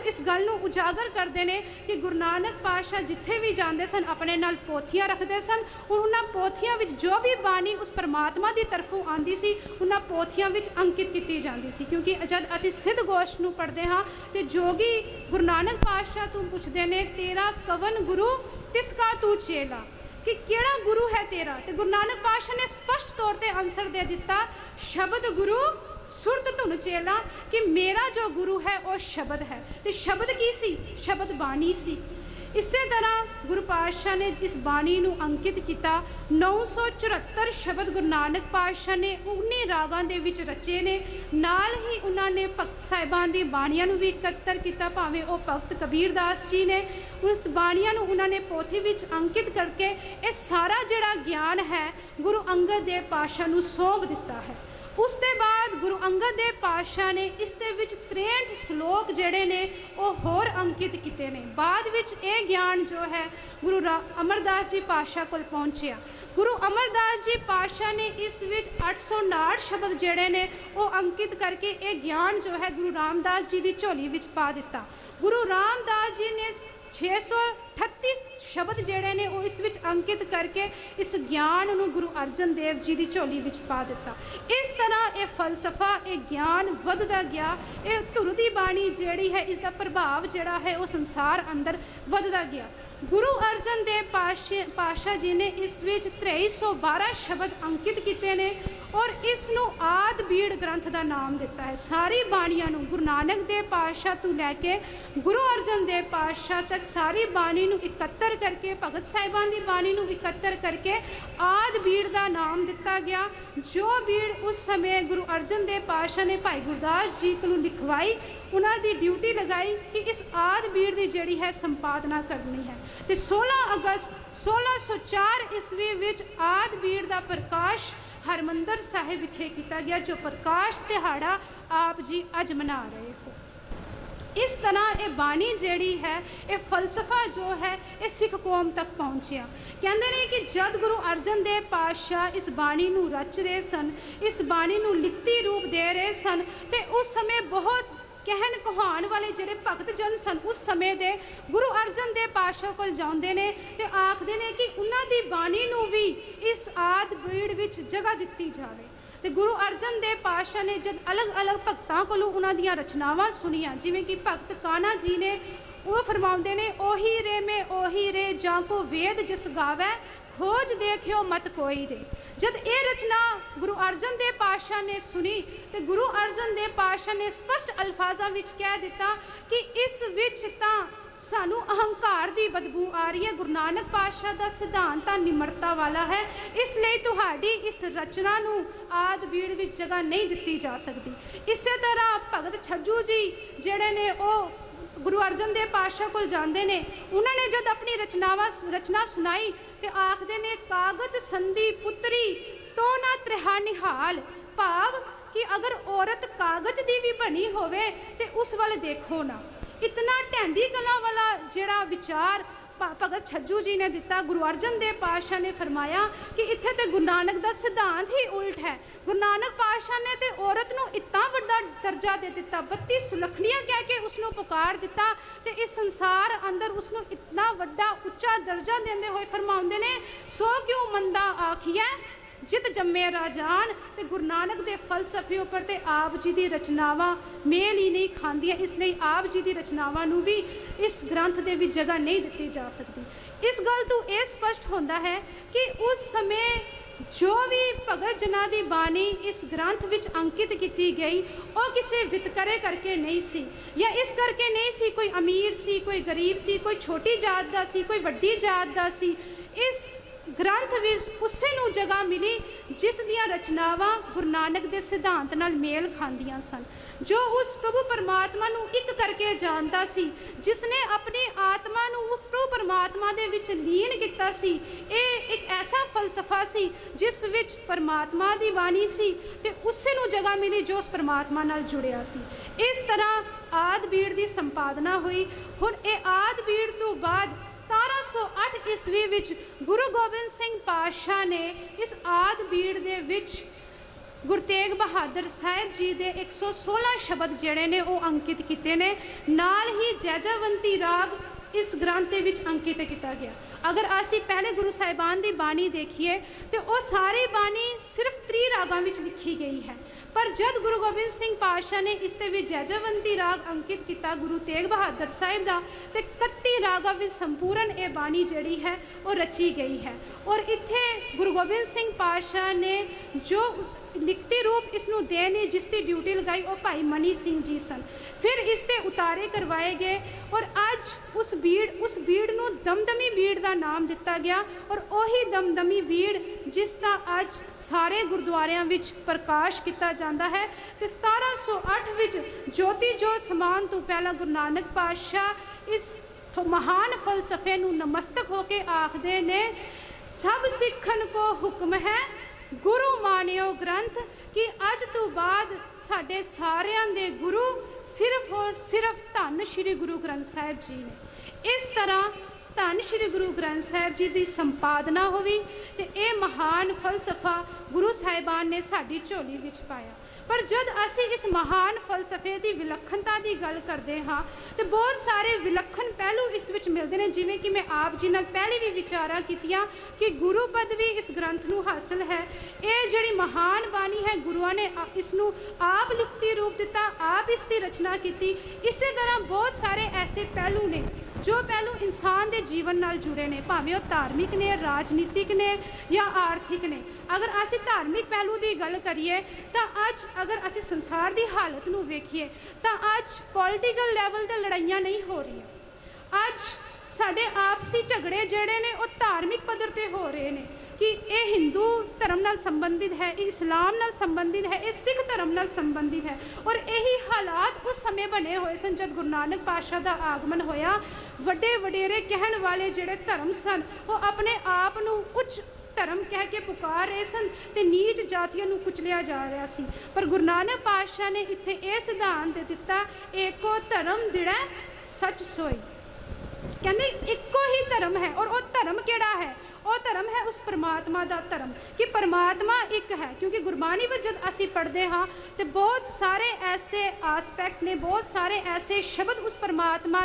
इस गल नूं उजागर करते हैं कि गुरु नानक पातशाह जिथे भी जाते सन अपने नाल पोथियां रखते सन। उन्होंने पोथियां विच जो भी बाणी उस परमात्मा की तरफों आती सी उन्होंने पोथियां विच अंकित की जाती सी। क्योंकि जब असीं सिद्ध गोष्ठ नूं पढ़ते हाँ तो जोगी गुरु नानक पातशाह तों पुछते हैं तेरा कवन गुरु तिसका तू चेला, कि केड़ा गुरु है तेरा। तो गुरु नानक पातशाह ने स्पष्ट तौर पर आंसर दे दिता शब्द गुरु सुरत धुन चेला, कि मेरा जो गुरु है वह शब्द है। तो शब्द की सी, शब्द बाणी सी। इसे तरह गुरु पातशाह ने इस बाणी नूं अंकित किया। 974 शब्द गुरु नानक पातशाह ने 19 रागां दे विच रचे ने। नाल ही उन्होंने भगत साहिबान दी बाणियां नूं भी इकत्तर किया, भावें वो भगत कबीरदास जी ने। उस बाणियां नूं उन्होंने पोथी विच अंकित करके ये सारा जिहड़ा ज्ञान है गुरु अंगद देव पातशाह नूं सौंप दिता है। उसके बाद गुरु अंगद देव पातशाह ने इस दे विच 63 श्लोक जिहड़े ने वो होर अंकित किए ने। बाद विच ये ज्ञान जो है गुरु अमरदास जी पातशाह कोल पहुँचया। गुरु अमरदास जी पातशाह ने इस विच 859 शब्द जिहड़े ने वो अंकित करके ये ज्ञान जो है गुरु रामदास जी की झोली विच पा दिता। गुरु रामदास जी ने 638 शब्द जिहड़े ने वो इस विच अंकित करके इस ज्ञान नूं गुरु अर्जन देव जी की झोली विच पा दिता। इस तरह ये फलसफा ये ज्ञान वधदा गया। ये धुर दी बाणी जिहड़ी है इसका प्रभाव जिहड़ा है वो संसार अंदर वधदा गया। गुरु अर्जन देव पातशाह जी ने इस विच 2312 शब्द अंकित किए ने और इसनूं आद बीड़ ग्रंथ का नाम दिता है। सारी बाणियां नूं गुरु नानक देव पातशाह तो लैके गुरु अर्जन देव पातशाह तक सारी बाणी नूं इकत्तर करके भगत साहिबान की बाणी नूं इकत्तर करके आद बीड़ का नाम दिता गया। जो बीड़ उस समय गुरु अर्जन देव पातशाह ने भाई गुरदास जी को लिखवाई, उन्होंने ड्यूटी लगाई कि इस आद बीड़ की जिहड़ी है संपादना करनी है। तो 16 अगस्त 1604 ईस्वी विच आद बीड़ का प्रकाश हरमंदर साहिब विखे किया गया, जो प्रकाश दिहाड़ा आप जी अज मना रहे हो। इस तरह ये बाणी जिहड़ी है ये फलसफा जो है ये सिख कौम तक पहुँचया। कहते हैं कि जब गुरु अर्जन देव पातशाह इस बाणी नूं रच रहे सन, इस बाणी नूं लिखती रूप दे रहे सन, तो उस समय बहुत कहन कहान वाले जिहड़े भगत जन सन उस समय दे गुरु अर्जन देव पातशाह कोल जांदे ने ते आखदे ने कि उन्हां दी बाणी नूं भी इस आद बीड़ विच जगह दित्ती जावे। तो गुरु अर्जन देव पातशाह ने जब अलग अलग भगतां कोलों उन्हां दीयां रचनावां सुनियां, जिवें कि भगत कान्हा जी ने वो फरमाउंदे ने ओही रे में ओही रे जां को वेद जिस गावै खोज देखियो मत कोई रे। जब ये रचना गुरु अर्जन देव पातशाह ने सुनी तो गुरु अर्जन देव पातशाह ने स्पष्ट अल्फाजां विच कह दिता कि इस विच तां सानू अहंकार की बदबू आ रही है। गुरु नानक पातशाह का सिद्धांत निमरता वाला है, इसलिए तुहाडी इस रचना नूं आद बीड़ विच जगह नहीं दित्ती जा सकती। इस तरह भगत छज्जू जी जिहड़े ने वो गुरु अर्जन देव पातशाह कोल जांदे ने, उन्होंने जब अपनी रचना सुनाई तो आखदे ने कागत संधि पुत्री तो ना त्रिहा निहाल, भाव कि अगर औरत कागज की भी बनी होवे तो उस वाल देखो ना। इतना ढैंदी कला वाला जिहड़ा विचार भगत छज्जू जी ने दिता। गुरु अर्जन देव पातशाह ने फरमाया कि इत्थे तो गुरु नानक का सिद्धांत ही उल्ट है। गुरु नानक पातशाह ने तो औरत नूं इतना वड्डा दर्जा दे दिता, 32 सुलखनियां कह के उसनूं पुकार दिता तो इस संसार अंदर उसनूं इतना वड्डा उच्चा दर्जा देंदे होए फरमाउंदे ने सो क्यों मंदा आखिए जित जम्मे राजान। तो गुरु नानक के फलसफे उपर तो आप जी की रचनावां मेल ही नहीं खांदियां, इसलिए आप जी की रचनावां नूं भी इस ग्रंथ के भी जगह नहीं दी जा सकती। इस गल तो यह स्पष्ट होता है कि उस समय जो भी भगत जना की बाणी इस ग्रंथ विच अंकित की गई वो किसी वितकरे करके नहीं सी, या इस करके नहीं सी कोई अमीर सी कोई गरीब सी, कोई छोटी जात का सी कोई वड्डी जात का सी। इस ग्रंथ विच उसे नूं जगह मिली जिस दियां रचनावां गुरु नानक के सिद्धांत नाल मेल खांदियां सन, जो उस प्रभु परमात्मा नूं एक करके जानता सी, जिसने अपनी आत्मा नूं उस प्रभु परमात्मा दे विच लीन किया सी। ये एक ऐसा फलसफा सी जिस विच परमात्मा की बाणी सी ते उसे नूं जगह मिली जो उस परमात्मा नाल जुड़िया सी। इस तरह आद बीड़ की संपादना हुई। हुण ये आद बीड़ तो बाद 1708 ईस्वी विच गुरु गोबिंद सिंह पातशाह ने इस आद बीड़ दे विच ਗੁਰੂ ਤੇਗ ਬਹਾਦਰ ਸਾਹਿਬ ਜੀ ਦੇ 116 ਸ਼ਬਦ ਜਿਹੜੇ ਨੇ ਉਹ ਅੰਕਿਤ ਕੀਤੇ ਨੇ। ਨਾਲ ਹੀ ਜੈਜਵੰਤੀ ਰਾਗ ਇਸ ਗ੍ਰੰਥ ਦੇ ਵਿੱਚ ਅੰਕਿਤ ਕੀਤਾ ਗਿਆ। ਅਗਰ ਅਸੀਂ ਪਹਿਲੇ ਗੁਰੂ ਸਾਹਿਬਾਨ ਦੀ ਬਾਣੀ ਦੇਖੀਏ ਤੇ ਉਹ ਸਾਰੀ ਬਾਣੀ ਸਿਰਫ 3 ਰਾਗਾਂ ਵਿੱਚ ਲਿਖੀ ਗਈ ਹੈ, ਪਰ ਜਦ ਗੁਰੂ ਗੋਬਿੰਦ ਸਿੰਘ ਪਾਤਸ਼ਾਹ ਨੇ ਇਸ ਤੇ ਵੀ ਜੈਜਵੰਤੀ ਰਾਗ ਅੰਕਿਤ ਕੀਤਾ ਗੁਰੂ ਤੇਗ ਬਹਾਦਰ ਸਾਹਿਬ ਦਾ, ਤੇ 31 ਰਾਗਾਂ ਵਿੱਚ ਸੰਪੂਰਨ ਇਹ ਬਾਣੀ ਜਿਹੜੀ ਹੈ ਉਹ ਰਚੀ ਗਈ ਹੈ। ਔਰ ਇੱਥੇ ਗੁਰੂ ਗੋਬਿੰਦ ਸਿੰਘ ਪਾਤਸ਼ਾਹ ਨੇ ਜੋ ਲਿਖਤੀ ਰੂਪ ਇਸ ਨੂੰ ਦੇਣ ਦੀ ਜਿਸ ਦੀ ਡਿਊਟੀ ਲਗਾਈ ਉਹ ਭਾਈ ਮਨੀ ਸਿੰਘ ਜੀ ਸਨ। ਫਿਰ ਇਸ ਤੇ ਉਤਾਰੇ ਕਰਵਾਏ ਗਏ ਔਰ ਅੱਜ ਉਸ ਬੀੜ ਨੂੰ ਦਮਦਮੀ ਬੀੜ ਦਾ ਨਾਮ ਦਿੱਤਾ ਗਿਆ। ਔਰ ਉਹੀ ਦਮਦਮੀ ਬੀੜ ਜਿਸ ਦਾ ਅੱਜ ਸਾਰੇ ਗੁਰਦੁਆਰਿਆਂ ਵਿੱਚ ਪ੍ਰਕਾਸ਼ ਕੀਤਾ ਜਾਂਦਾ ਹੈ। ਤੇ 1708 ਵਿੱਚ ਜੋਤੀ ਜੋਤ ਸਮਾਨ ਤੋਂ ਪਹਿਲਾਂ ਗੁਰੂ ਨਾਨਕ ਪਾਤਸ਼ਾਹ ਇਸ ਮਹਾਨ ਫਲਸਫੇ ਨੂੰ ਨਮਸਤਕ ਹੋ ਕੇ ਆਖਦੇ ਨੇ, ਸਭ ਸਿੱਖਣ ਕੋ ਹੁਕਮ ਹੈ ਗੁਰੂ ਮਾਨਿਓ ਗ੍ਰੰਥ, ਕਿ ਅੱਜ ਤੋਂ ਬਾਅਦ ਸਾਡੇ ਸਾਰਿਆਂ ਦੇ ਗੁਰੂ ਸਿਰਫ ਔਰ ਸਿਰਫ ਧੰਨ ਸ਼੍ਰੀ ਗੁਰੂ ਗ੍ਰੰਥ ਸਾਹਿਬ ਜੀ ਨੇ। ਇਸ ਤਰ੍ਹਾਂ ਧੰਨ ਸ਼੍ਰੀ ਗੁਰੂ ਗ੍ਰੰਥ ਸਾਹਿਬ ਜੀ ਦੀ ਸੰਪਾਦਨਾ ਹੋਈ ਤੇ ਇਹ ਮਹਾਨ ਫਲਸਫਾ ਗੁਰੂ ਸਾਹਿਬਾਨ ਨੇ ਸਾਡੀ ਝੋਲੀ ਵਿੱਚ ਪਾਇਆ। ਪਰ ਜਦ ਅਸੀਂ ਇਸ ਮਹਾਨ ਫਲਸਫੇ ਦੀ ਵਿਲੱਖਣਤਾ ਦੀ ਗੱਲ ਕਰਦੇ ਹਾਂ ਤੇ ਬਹੁਤ ਸਾਰੇ ਵਿਲੱਖਣ ਪਹਿਲੂ ਇਸ ਵਿੱਚ ਮਿਲਦੇ ਨੇ, ਜਿਵੇਂ ਕਿ ਮੈਂ ਆਪ ਜੀ ਨਾਲ ਪਹਿਲੇ ਵੀ ਵਿਚਾਰਾਂ ਕੀਤੀਆਂ ਕਿ ਗੁਰੂ ਪਦਵੀ ਇਸ ਗ੍ਰੰਥ ਨੂੰ ਹਾਸਲ ਹੈ। ਇਹ ਜਿਹੜੀ ਮਹਾਨ ਬਾਣੀ ਹੈ ਗੁਰੂਆਂ ਨੇ ਇਸ ਨੂੰ ਆਪ ਲਿਖਤੀ ਰੂਪ ਦਿੱਤਾ, ਆਪ ਇਸ ਦੀ ਰਚਨਾ ਕੀਤੀ। ਇਸੇ ਤਰ੍ਹਾਂ ਬਹੁਤ ਸਾਰੇ ਐਸੇ ਪਹਿਲੂ ਨੇ ਜੋ ਪਹਿਲੂ ਇਨਸਾਨ ਦੇ ਜੀਵਨ ਨਾਲ ਜੁੜੇ ਨੇ, ਭਾਵੇਂ ਉਹ ਧਾਰਮਿਕ ਨੇ, ਰਾਜਨੀਤਿਕ ਨੇ ਜਾਂ ਆਰਥਿਕ ਨੇ। ਅਗਰ ਅਸੀਂ ਧਾਰਮਿਕ ਪਹਿਲੂ ਦੀ ਗੱਲ ਕਰੀਏ ਤਾਂ ਅੱਜ ਅਗਰ ਅਸੀਂ ਸੰਸਾਰ ਦੀ ਹਾਲਤ ਨੂੰ ਵੇਖੀਏ ਤਾਂ ਅੱਜ ਪੋਲੀਟੀਕਲ ਲੈਵਲ ਤੇ ਲੜਾਈਆਂ ਨਹੀਂ ਹੋ ਰਹੀਆਂ। ਅੱਜ ਸਾਡੇ ਆਪਸੀ ਝਗੜੇ ਜਿਹੜੇ ਨੇ ਉਹ ਧਾਰਮਿਕ ਪੱਧਰ ਤੇ ਹੋ ਰਹੇ ਨੇ ਕਿ ਇਹ ਹਿੰਦੂ ਧਰਮ ਨਾਲ ਸੰਬੰਧਿਤ ਹੈ, ਇਹ ਇਸਲਾਮ ਨਾਲ ਸੰਬੰਧਿਤ ਹੈ, ਇਹ ਸਿੱਖ ਧਰਮ ਨਾਲ ਸੰਬੰਧਿਤ ਹੈ। ਔਰ ਇਹੀ ਹਾਲਾਤ ਉਸ ਸਮੇਂ ਬਣੇ ਹੋਏ ਸਨ ਜਦ ਗੁਰੂ ਨਾਨਕ ਪਾਤਸ਼ਾਹ ਦਾ ਆਗਮਨ ਹੋਇਆ। ਵੱਡੇ ਵਡੇਰੇ ਕਹਿਣ ਵਾਲੇ ਜਿਹੜੇ ਧਰਮ ਸਨ ਉਹ ਆਪਣੇ ਆਪ ਨੂੰ ਉੱਚ ਧਰਮ ਕਹਿ ਕੇ ਪੁਕਾਰ ਰਹੇ ਸਨ ਤੇ ਨੀਚ ਜਾਤੀਆਂ ਨੂੰ ਕੁਚਲਿਆ ਜਾ ਰਿਹਾ ਸੀ। ਪਰ ਗੁਰੂ ਨਾਨਕ ਪਾਤਸ਼ਾਹ ਨੇ ਇੱਥੇ ਇਹ ਸਿਧਾਂਤ ਦੇ ਦਿੱਤਾ, ਏਕੋ ਧਰਮ ਦਿੜੈ ਸੱਚ ਸੋਈ। ਕਹਿੰਦੇ ਇੱਕੋ ਹੀ ਧਰਮ ਹੈ। ਔਰ ਉਹ ਧਰਮ ਕਿਹੜਾ ਹੈ? ਉਹ ਧਰਮ ਹੈ ਉਸ ਪਰਮਾਤਮਾ ਦਾ ਧਰਮ, ਕਿ ਪਰਮਾਤਮਾ ਇੱਕ ਹੈ। ਕਿਉਂਕਿ ਗੁਰਬਾਣੀ ਵਿੱਚ ਜਦ ਅਸੀਂ ਪੜ੍ਹਦੇ ਹਾਂ ਤੇ ਬਹੁਤ ਸਾਰੇ ਐਸੇ ਆਸਪੈਕਟ ਨੇ, ਬਹੁਤ ਸਾਰੇ ਐਸੇ ਸ਼ਬਦ ਉਸ ਪਰਮਾਤਮਾ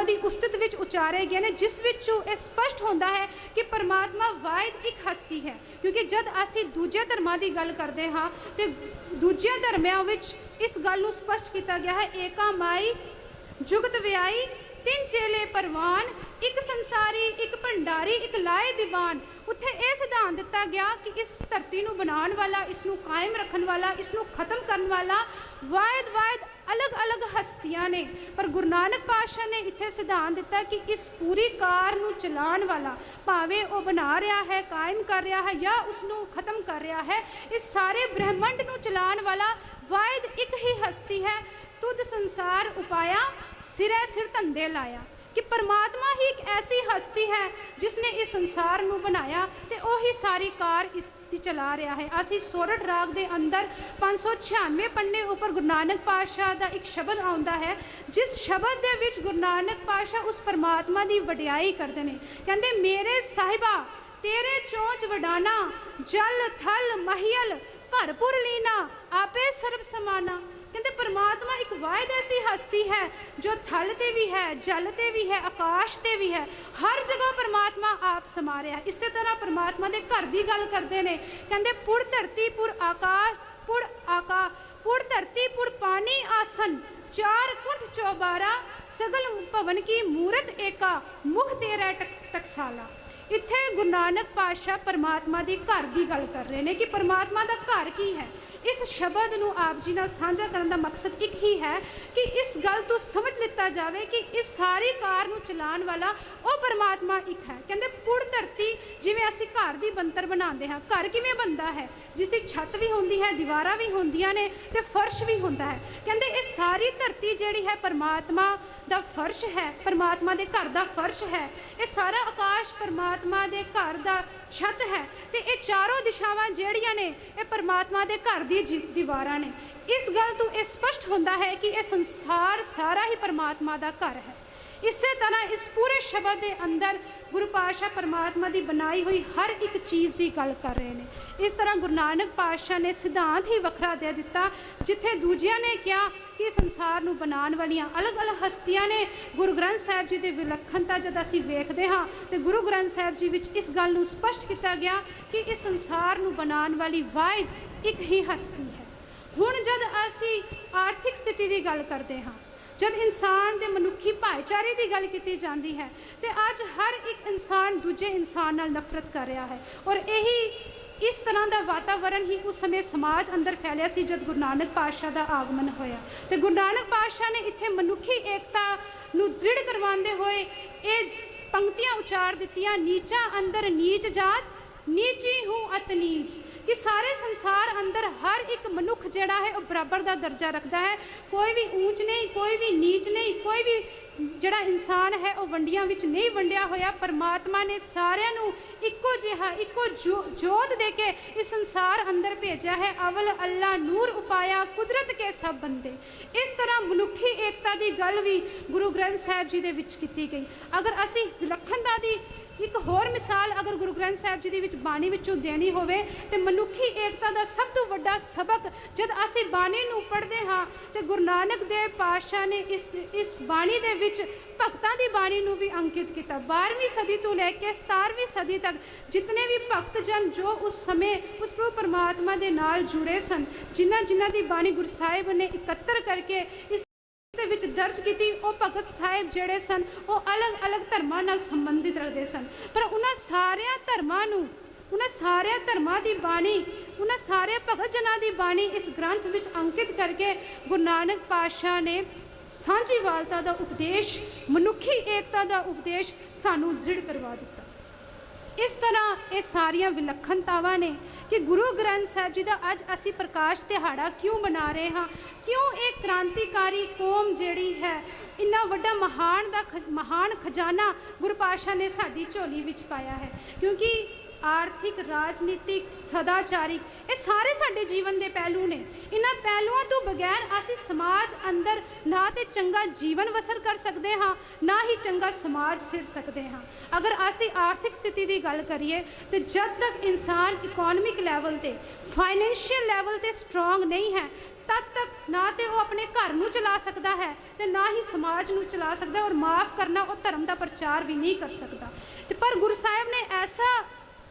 ਦੀ ਉਸਤਤ ਵਿੱਚ ਉਚਾਰੇ ਗਏ ਨੇ ਜਿਸ ਵਿੱਚੋਂ ਇਹ ਸਪਸ਼ਟ ਹੁੰਦਾ ਹੈ ਕਿ ਪਰਮਾਤਮਾ ਵਾਹਿਦ ਇੱਕ ਹਸਤੀ ਹੈ। ਕਿਉਂਕਿ ਜਦ ਅਸੀਂ ਦੂਜੇ ਧਰਮਾਂ ਦੀ ਗੱਲ ਕਰਦੇ ਹਾਂ ਤੇ ਦੂਜੇ ਧਰਮਾਂ ਵਿੱਚ ਇਸ ਗੱਲ ਨੂੰ ਸਪਸ਼ਟ ਕੀਤਾ ਗਿਆ ਹੈ, ਏਕਾ ਮਾਈ ਜੁਗਤ ਵਿਆਈ ਤਿੰਨ ਚੇਲੇ ਪਰਵਾਨ, ਇੱਕ ਸੰਸਾਰੀ, ਇੱਕ ਭੰਡਾਰੀ, ਇੱਕ ਲਾਏ ਦੀਵਾਨ। ਉੱਥੇ ਇਹ ਸਿਧਾਂਤ ਦਿੱਤਾ ਗਿਆ ਕਿ ਇਸ ਧਰਤੀ ਨੂੰ ਬਣਾਉਣ ਵਾਲਾ, ਇਸ ਨੂੰ ਕਾਇਮ ਰੱਖਣ ਵਾਲਾ, ਇਸ ਨੂੰ ਖਤਮ ਕਰਨ ਵਾਲਾ ਵਾਹਿਦ ਅਲੱਗ-ਅਲੱਗ ਹਸਤੀਆਂ ਨੇ। ਪਰ ਗੁਰੂ ਨਾਨਕ ਪਾਤਸ਼ਾਹ ਨੇ ਇੱਥੇ ਸਿਧਾਂਤ ਦਿੱਤਾ ਕਿ ਇਸ ਪੂਰੀ ਕਾਰ ਨੂੰ ਚਲਾਉਣ ਵਾਲਾ, ਭਾਵੇਂ ਉਹ ਬਣਾ ਰਿਹਾ ਹੈ, ਕਾਇਮ ਕਰ ਰਿਹਾ ਹੈ ਜਾਂ ਉਸ ਨੂੰ ਖਤਮ ਕਰ ਰਿਹਾ ਹੈ, ਇਸ ਸਾਰੇ ਬ੍ਰਹਿਮੰਡ ਨੂੰ ਚਲਾਉਣ ਵਾਲਾ ਵਾਹਿਦ ਇੱਕ ਹੀ ਹਸਤੀ ਹੈ। ਤੁਧ ਸੰਸਾਰ ਉਪਾਇਆ ਸਿਰੈ ਸਿਰ ਧੰਦੇ ਲਾਇਆ, ਕਿ ਪਰਮਾਤਮਾ ਹੀ ਇੱਕ ਐਸੀ ਹਸਤੀ ਹੈ ਜਿਸ ਨੇ ਇਸ ਸੰਸਾਰ ਨੂੰ ਬਣਾਇਆ ਤੇ ਉਹੀ ਸਾਰੀ ਕਾਰ ਇਸ ਦੀ ਚਲਾ ਰਿਹਾ ਹੈ। ਅਸੀਂ ਸੋਰਠ ਰਾਗ ਦੇ ਅੰਦਰ 596 ਪੰਨੇ ਉੱਪਰ ਗੁਰੂ ਨਾਨਕ ਪਾਤਸ਼ਾਹ ਦਾ ਇੱਕ ਸ਼ਬਦ ਆਉਂਦਾ ਹੈ, ਜਿਸ ਸ਼ਬਦ ਦੇ ਵਿੱਚ ਗੁਰੂ ਨਾਨਕ ਪਾਤਸ਼ਾਹ ਉਸ ਪਰਮਾਤਮਾ ਦੀ ਵਡਿਆਈ ਕਰਦੇ ਨੇ। ਕਹਿੰਦੇ, ਮੇਰੇ ਸਾਹਿਬਾ ਤੇਰੇ ਚੋਂਚ ਵਡਾਨਾ, ਜਲ ਥਲ ਮਹੀਲ ਭਰਪੁਰ ਲੀਨਾ, ਆਪੇ ਸਰਬ ਸਮਾਨਾ। ਕਹਿੰਦੇ ਪਰਮਾਤਮਾ ਇੱਕ ਵਾਹਿਦ ਐਸੀ ਹਸਤੀ ਹੈ ਜੋ ਥਲ ਤੇ ਵੀ ਹੈ, ਜਲ ਤੇ ਵੀ ਹੈ, ਆਕਾਸ਼ ਤੇ ਵੀ ਹੈ, ਹਰ ਜਗ੍ਹਾ ਪਰਮਾਤਮਾ ਆਪ ਸਮਾ ਰਿਹਾ। ਇਸੇ ਤਰ੍ਹਾਂ ਪਰਮਾਤਮਾ ਦੇ ਘਰ ਦੀ ਗੱਲ ਕਰਦੇ ਨੇ, ਕਹਿੰਦੇ ਪੁਰ ਧਰਤੀ ਪੁਰ ਆਕਾਸ਼, ਪੁਰ ਧਰਤੀ ਪੁਰ ਪਾਣੀ ਆਸਨ, ਚਾਰ ਕੁੰਠ ਚੌਬਾਰਾ, ਸਗਲ ਭਵਨ ਕੀ ਮੂਰਤ ਏਕਾ, ਮੁਖ ਤੇਰਾ ਟਕਸਾਲਾ। ਇੱਥੇ ਗੁਰੂ ਨਾਨਕ ਪਾਤਸ਼ਾਹ ਪਰਮਾਤਮਾ ਦੇ ਘਰ ਦੀ ਗੱਲ ਕਰ ਰਹੇ ਨੇ ਕਿ ਪਰਮਾਤਮਾ ਦਾ ਘਰ ਕੀ ਹੈ। ਇਸ ਸ਼ਬਦ ਨੂੰ ਆਪ ਜੀ ਨਾਲ ਸਾਂਝਾ ਕਰਨ ਦਾ ਮਕਸਦ ਇੱਕ ਹੀ ਹੈ ਕਿ ਇਸ ਗੱਲ ਤੋਂ ਸਮਝ ਲਿੱਤਾ ਜਾਵੇ ਕਿ ਇਸ ਸਾਰੀ ਕਾਰ ਨੂੰ ਚਲਾਉਣ ਵਾਲਾ ਉਹ ਪਰਮਾਤਮਾ ਇੱਕ ਹੈ। ਕਹਿੰਦੇ ਪੁਰ ਧਰਤੀ, ਜਿਵੇਂ ਅਸੀਂ ਘਰ ਦੀ ਬਣਤਰ ਬਣਾਉਂਦੇ ਹਾਂ, ਘਰ ਕਿਵੇਂ ਬਣਦਾ ਹੈ? ਜਿਸ ਦੀ ਛੱਤ ਵੀ ਹੁੰਦੀ ਹੈ, ਦੀਵਾਰਾਂ ਵੀ ਹੁੰਦੀਆਂ ਨੇ ਤੇ ਫਰਸ਼ ਵੀ ਹੁੰਦਾ ਹੈ। ਕਹਿੰਦੇ ਇਹ ਸਾਰੀ ਧਰਤੀ ਜਿਹੜੀ ਹੈ ਪਰਮਾਤਮਾ ਦਾ ਫਰਸ਼ ਹੈ, ਪਰਮਾਤਮਾ ਦੇ ਘਰ ਦਾ ਫਰਸ਼ ਹੈ। ਇਹ ਸਾਰਾ ਆਕਾਸ਼ ਪਰਮਾਤਮਾ ਦੇ ਘਰ ਦਾ ਛੱਤ ਹੈ ਤੇ ਇਹ ਚਾਰੋਂ ਦਿਸ਼ਾਵਾਂ ਜਿਹੜੀਆਂ ਨੇ ਇਹ ਪਰਮਾਤਮਾ ਦੇ ਘਰ ਦੀ ਦੀਵਾਰਾਂ ਨੇ। ਇਸ ਗੱਲ ਤੋਂ ਇਹ ਸਪਸ਼ਟ ਹੁੰਦਾ ਹੈ ਕਿ ਇਹ ਸੰਸਾਰ ਸਾਰਾ ਹੀ ਪਰਮਾਤਮਾ ਦਾ ਘਰ ਹੈ। ਇਸੇ ਤਰ੍ਹਾਂ ਇਸ ਪੂਰੇ ਸ਼ਬਦ ਦੇ ਅੰਦਰ ਗੁਰੂ ਪਾਤਸ਼ਾਹ ਪਰਮਾਤਮਾ ਦੀ ਬਣਾਈ ਹੋਈ ਹਰ ਇੱਕ ਚੀਜ਼ ਦੀ ਗੱਲ ਕਰ ਰਹੇ ਨੇ। ਇਸ ਤਰ੍ਹਾਂ ਗੁਰੂ ਨਾਨਕ ਪਾਤਸ਼ਾਹ ਨੇ ਸਿਧਾਂਤ ਹੀ ਵੱਖਰਾ ਦੇ ਦਿੱਤਾ। ਜਿੱਥੇ ਦੂਜਿਆਂ ਨੇ ਕਿਹਾ ਕਿ ਸੰਸਾਰ ਨੂੰ ਬਣਾਉਣ ਵਾਲੀਆਂ ਅਲੱਗ-ਅਲੱਗ ਹਸਤੀਆਂ ਨੇ, ਗੁਰੂ ਗ੍ਰੰਥ ਸਾਹਿਬ ਜੀ ਦੀ ਵਿਲੱਖਣਤਾ ਜਦ ਅਸੀਂ ਵੇਖਦੇ ਹਾਂ ਤੇ ਗੁਰੂ ਗ੍ਰੰਥ ਸਾਹਿਬ ਜੀ ਵਿੱਚ ਇਸ ਗੱਲ ਨੂੰ ਸਪਸ਼ਟ ਕੀਤਾ ਗਿਆ ਕਿ ਇਸ ਸੰਸਾਰ ਨੂੰ ਬਣਾਉਣ ਵਾਲੀ ਵਾਹਿਦ ਇੱਕ ਹੀ ਹਸਤੀ ਹੈ। ਹੁਣ ਜਦ ਅਸੀਂ ਆਰਥਿਕ ਸਥਿਤੀ ਦੀ ਗੱਲ ਕਰਦੇ ਹਾਂ, ਜਦ ਇਨਸਾਨ ਦੇ ਮਨੁੱਖੀ ਭਾਈਚਾਰੇ ਦੀ ਗੱਲ ਕੀਤੀ ਜਾਂਦੀ ਹੈ ਤੇ ਅੱਜ ਹਰ ਇੱਕ ਇਨਸਾਨ ਦੂਜੇ ਇਨਸਾਨ ਨਾਲ ਨਫ਼ਰਤ ਕਰ ਰਿਹਾ ਹੈ। ਔਰ ਇਹੀ ਇਸ ਤਰ੍ਹਾਂ ਦਾ ਵਾਤਾਵਰਣ ਹੀ ਉਸ ਸਮੇਂ ਸਮਾਜ ਅੰਦਰ ਫੈਲਿਆ ਸੀ ਜਦ ਗੁਰੂ ਨਾਨਕ ਪਾਤਸ਼ਾਹ ਦਾ ਆਗਮਨ ਹੋਇਆ। ਤੇ ਗੁਰੂ ਨਾਨਕ ਪਾਤਸ਼ਾਹ ਨੇ ਇੱਥੇ ਮਨੁੱਖੀ ਏਕਤਾ ਨੂੰ ਦ੍ਰਿੜ ਕਰਵਾਉਂਦੇ ਹੋਏ ਇਹ ਪੰਕਤੀਆਂ ਉਚਾਰ ਦਿੱਤੀਆਂ, ਨੀਚਾ ਅੰਦਰ ਨੀਚ ਜਾਤ, ਨੀਚੀ ਹੂੰ ਅਤ ਨੀਚ, ਕਿ ਸਾਰੇ ਸੰਸਾਰ ਅੰਦਰ ਹਰ ਇੱਕ ਮਨੁੱਖ ਜਿਹੜਾ ਹੈ ਉਹ ਬਰਾਬਰ ਦਾ ਦਰਜਾ ਰੱਖਦਾ ਹੈ। ਕੋਈ ਵੀ ਊਂਚ ਨਹੀਂ, ਕੋਈ ਵੀ ਨੀਚ ਨਹੀਂ, ਕੋਈ ਵੀ ਜਿਹੜਾ ਇਨਸਾਨ ਹੈ ਉਹ ਵੰਡੀਆਂ ਵਿੱਚ ਨਹੀਂ ਵੰਡਿਆ ਹੋਇਆ। ਪਰਮਾਤਮਾ ਨੇ ਸਾਰਿਆਂ ਨੂੰ ਇੱਕੋ ਜਿਹਾ ਇੱਕੋ ਜੋਤ ਦੇ ਕੇ ਇਸ ਸੰਸਾਰ ਅੰਦਰ ਭੇਜਿਆ ਹੈ। ਅਵਲ ਅੱਲਾ ਨੂਰ ਉਪਾਇਆ, ਕੁਦਰਤ ਕੇ ਸਭ ਬੰਦੇ। ਇਸ ਤਰ੍ਹਾਂ ਮਨੁੱਖੀ ਏਕਤਾ ਦੀ ਗੱਲ ਵੀ ਗੁਰੂ ਗ੍ਰੰਥ ਸਾਹਿਬ ਜੀ ਦੇ ਵਿੱਚ ਕੀਤੀ ਗਈ। ਅਗਰ ਅਸੀਂ ਵਿਲੱਖਣਤਾ ਦੀ ਇੱਕ ਹੋਰ ਮਿਸਾਲ ਅਗਰ ਗੁਰੂ ਗ੍ਰੰਥ ਸਾਹਿਬ ਜੀ ਦੇ ਵਿੱਚ ਬਾਣੀ ਵਿੱਚੋਂ ਦੇਣੀ ਹੋਵੇ ਤੇ ਮਨੁੱਖੀ ਏਕਤਾ ਦਾ ਸਭ ਤੋਂ ਵੱਡਾ ਸਬਕ ਜਦ ਅਸੀਂ ਬਾਣੀ ਨੂੰ ਪੜ੍ਹਦੇ ਹਾਂ ਤੇ ਗੁਰੂ ਨਾਨਕ ਦੇਵ ਪਾਤਸ਼ਾਹ ਨੇ ਇਸ ਬਾਣੀ ਦੇ ਵਿੱਚ ਭਗਤਾਂ ਦੀ ਬਾਣੀ ਨੂੰ ਵੀ ਅੰਕਿਤ ਕੀਤਾ। 12ਵੀਂ ਸਦੀ ਤੋਂ ਲੈ ਕੇ 17ਵੀਂ ਸਦੀ ਤੱਕ ਜਿਤਨੇ ਵੀ ਭਗਤ ਜਨ ਜੋ ਉਸ ਸਮੇਂ ਉਸ ਪ੍ਰਭੂ ਪਰਮਾਤਮਾ ਦੇ ਨਾਲ ਜੁੜੇ ਸਨ, ਜਿਨ੍ਹਾਂ ਦੀ ਬਾਣੀ ਗੁਰੂ ਸਾਹਿਬ ਨੇ ਇਕੱਤਰ ਕਰਕੇ ਇਸ ਦੇ ਵਿੱਚ ਦਰਜ ਕੀਤੀ, ਉਹ ਭਗਤ ਸਾਹਿਬ ਜਿਹੜੇ ਸਨ ਉਹ ਅਲੱਗ-ਅਲੱਗ ਧਰਮਾਂ ਨਾਲ ਸੰਬੰਧਿਤ ਰੱਖਦੇ ਸਨ। ਪਰ ਉਹਨਾਂ ਸਾਰਿਆਂ ਧਰਮਾਂ ਦੀ ਬਾਣੀ, ਉਹਨਾਂ ਸਾਰੇ ਭਗਤ ਜਨਾਂ ਦੀ ਬਾਣੀ ਇਸ ਗ੍ਰੰਥ ਵਿੱਚ ਅੰਕਿਤ ਕਰਕੇ ਗੁਰੂ ਨਾਨਕ ਪਾਤਸ਼ਾਹ ਨੇ ਸਾਂਝੀਵਾਲਤਾ ਦਾ ਉਪਦੇਸ਼, ਮਨੁੱਖੀ ਏਕਤਾ ਦਾ ਉਪਦੇਸ਼ ਸਾਨੂੰ ਦ੍ਰਿੜ ਕਰਵਾ ਦਿੱਤਾ। ਇਸ ਤਰ੍ਹਾਂ ਇਹ ਸਾਰੀਆਂ ਵਿਲੱਖਣਤਾਵਾਂ ਨੇ ਕਿ ਗੁਰੂ ਗ੍ਰੰਥ ਸਾਹਿਬ ਜੀ ਦਾ ਅੱਜ ਅਸੀਂ ਪ੍ਰਕਾਸ਼ ਦਿਹਾੜਾ ਕਿਉਂ ਮਨਾ ਰਹੇ ਹਾਂ, ਕਿਉਂ ਇਹ ਕ੍ਰਾਂਤੀਕਾਰੀ ਕੌਮ ਜਿਹੜੀ ਹੈ, ਇੰਨਾ ਵੱਡਾ ਮਹਾਨ ਖਜ਼ਾਨਾ ਗੁਰੂ ਪਾਤਸ਼ਾਹ ਨੇ ਸਾਡੀ ਝੋਲੀ ਵਿੱਚ ਪਾਇਆ ਹੈ। ਕਿਉਂਕਿ ਆਰਥਿਕ, ਰਾਜਨੀਤਿਕ, ਸਦਾਚਾਰਿਕ ਇਹ ਸਾਰੇ ਸਾਡੇ ਜੀਵਨ ਦੇ ਪਹਿਲੂ ਨੇ। ਇਹਨਾਂ ਪਹਿਲੂਆਂ ਤੋਂ ਬਗੈਰ ਅਸੀਂ ਸਮਾਜ ਅੰਦਰ ਨਾ ਤੇ ਚੰਗਾ ਜੀਵਨ ਬਸਰ ਕਰ ਸਕਦੇ ਹਾਂ, ਨਾ ਹੀ ਚੰਗਾ ਸਮਾਜ ਸਿਰ ਸਕਦੇ ਹਾਂ। ਅਗਰ ਅਸੀਂ ਆਰਥਿਕ ਸਥਿਤੀ ਦੀ ਗੱਲ ਕਰੀਏ ਤੇ ਜਦ ਤੱਕ ਇਨਸਾਨ ਇਕਨੋਮਿਕ ਲੈਵਲ ਤੇ, ਫਾਈਨੈਂਸ਼ੀਅਲ ਲੈਵਲ ਤੇ ਸਟਰੋਂਗ ਨਹੀਂ ਹੈ, ਤਦ ਤੱਕ ਨਾ ਤੇ ਉਹ ਆਪਣੇ ਘਰ ਨੂੰ ਚਲਾ ਸਕਦਾ ਹੈ ਤੇ ਨਾ ਹੀ ਸਮਾਜ ਨੂੰ ਚਲਾ ਸਕਦਾ। ਔਰ ਮਾਫ ਕਰਨਾ, ਉਹ ਧਰਮ ਦਾ ਪ੍ਰਚਾਰ ਵੀ ਨਹੀਂ ਕਰ ਸਕਦਾ। ਤੇ ਪਰ ਗੁਰੂ ਸਾਹਿਬ ਨੇ